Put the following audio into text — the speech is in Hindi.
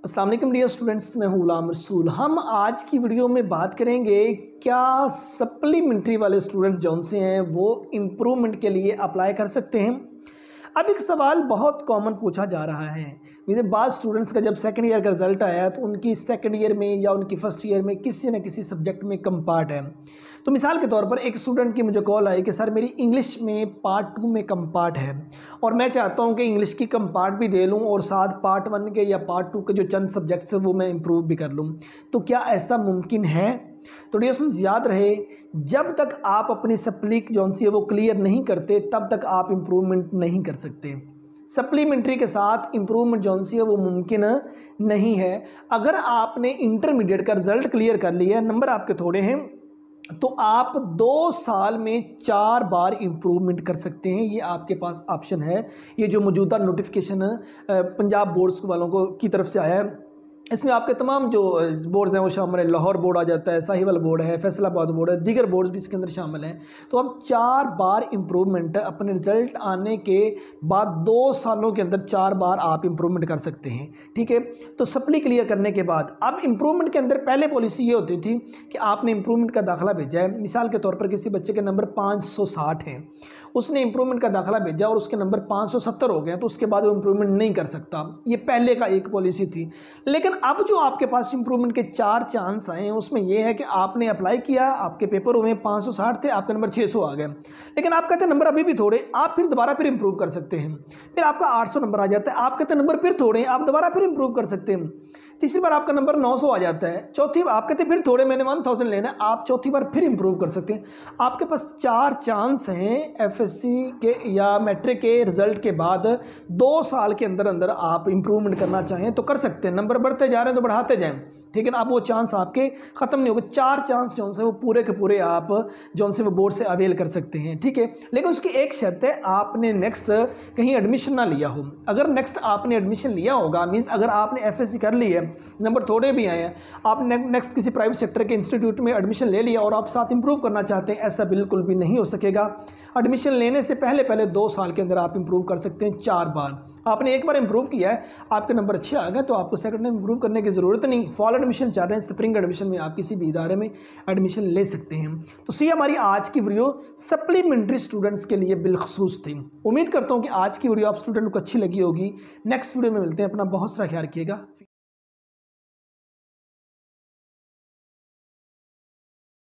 अस्सलाम वालेकुम डियर स्टूडेंट्स, मैं हूं गुलाम रसूल। हम आज की वीडियो में बात करेंगे क्या सप्लीमेंट्री वाले स्टूडेंट जौन से हैं वो इम्प्रूवमेंट के लिए अप्लाई कर सकते हैं। अब एक सवाल बहुत कॉमन पूछा जा रहा है, जैसे बाद स्टूडेंट्स का जब सेकंड ईयर का रिजल्ट आया तो उनकी सेकंड ईयर में या उनकी फर्स्ट ईयर में किसी न किसी सब्जेक्ट में कम पार्ट है। तो मिसाल के तौर पर एक स्टूडेंट की मुझे कॉल आई कि सर मेरी इंग्लिश में पार्ट 2 में कम पार्ट है और मैं चाहता हूं कि इंग्लिश की कम पार्ट भी दे लूं और साथ पार्ट 1 के या पार्ट 2 के जो चंद सब्जेक्ट्स हैं वो मैं इम्प्रूव भी कर लूं। तो क्या ऐसा मुमकिन है? तो डियर स्टूडेंट्स याद रहे, जब तक आप अपनी सप्ली जौन सी है वो क्लियर नहीं करते तब तक आप इम्प्रूवमेंट नहीं कर सकते। सप्लीमेंट्री के साथ इम्प्रूवमेंट जौन सी है वो मुमकिन नहीं है। अगर आपने इंटरमीडिएट का रिजल्ट क्लियर कर लिया, नंबर आपके थोड़े हैं, तो आप 2 साल में 4 बार इम्प्रूवमेंट कर सकते हैं। ये आपके पास ऑप्शन है। ये जो मौजूदा नोटिफिकेशन पंजाब बोर्ड्स वालों को की तरफ से आया है, इसमें आपके तमाम जो बोर्ड्स हैं वो शामिल है। लाहौर बोर्ड आ जाता है, साहिवाल बोर्ड है, फैसलाबाद बोर्ड है, दीगर बोर्ड्स भी इसके अंदर शामिल हैं। तो आप 4 बार इम्प्रूवमेंट अपने रिजल्ट आने के बाद 2 सालों के अंदर 4 बार आप इम्प्रूवमेंट कर सकते हैं। ठीक है, तो सप्ली क्लियर करने के बाद अब इम्प्रूवमेंट के अंदर पहले पॉलिसी ये होती थी कि आपने इम्प्रूवमेंट का दाखिला भेजा है। मिसाल के तौर पर किसी बच्चे के नंबर 560 हैं, उसने इम्प्रूवमेंट का दाखिला भेजा और उसके नंबर 570 हो गए, तो उसके बाद वो इम्प्रूवमेंट नहीं कर सकता। ये पहले का एक पॉलिसी थी। लेकिन अब जो आपके पास इम्प्रूवमेंट के 4 चांस आए हैं उसमें यह है कि आपने अप्लाई किया, आपके पेपर हुए 560 थे, आपका नंबर 600 आ गए, लेकिन आप कहते हैं नंबर अभी भी थोड़े, आप फिर दोबारा फिर इंप्रूव कर सकते हैं। फिर आपका 800 नंबर आ जाता है, आप कहते हैं नंबर फिर थोड़े, आप दोबारा फिर इंप्रूव कर सकते हैं। तीसरी बार आपका नंबर 900 आ जाता है, चौथी बार आप कहते हैं फिर थोड़े, मैंने 1000 लेना है, आप चौथी बार फिर इंप्रूव कर सकते हैं। आपके पास 4 चांस हैं एफएससी के या मैट्रिक के रिजल्ट के बाद 2 साल के अंदर अंदर आप इंप्रूवमेंट करना चाहें तो कर सकते हैं। नंबर बढ़ते जा रहे हैं तो बढ़ाते जाएं, ठीक है ना। अब वो चांस आपके ख़त्म नहीं होंगे। 4 चांस जो से वो पूरे के पूरे आप जो से वो बोर्ड से अवेल कर सकते हैं, ठीक है। लेकिन उसकी एक शर्त है, आपने नेक्स्ट कहीं एडमिशन ना लिया हो। अगर नेक्स्ट आपने एडमिशन लिया होगा, मीन्स अगर आपने एफएससी कर ली है, नंबर थोड़े भी आए हैं, आपने नेक्स्ट किसी प्राइवेट सेक्टर के इंस्टीट्यूट में एडमिशन ले लिया और आप साथ इंप्रूव करना चाहते हैं, ऐसा बिल्कुल भी नहीं हो सकेगा। एडमिशन लेने से पहले 2 साल के अंदर आप इंप्रूव कर सकते हैं 4 बार। आपने एक बार इंप्रूव किया है, आपके नंबर अच्छे आ गए, तो आपको सेकंड टाइम इंप्रूव करने की ज़रूरत नहीं। फॉल एडमिशन चाह रहे हैं, स्प्रिंग एडमिशन में आप किसी भी इदारे में एडमिशन ले सकते हैं। तो ये हमारी आज की वीडियो सप्लीमेंट्री स्टूडेंट्स के लिए बिलखसूस थी। उम्मीद करता हूँ कि आज की वीडियो आप स्टूडेंट को अच्छी लगी होगी। नेक्स्ट वीडियो में मिलते हैं। अपना बहुत सारा ख्याल रखिएगा।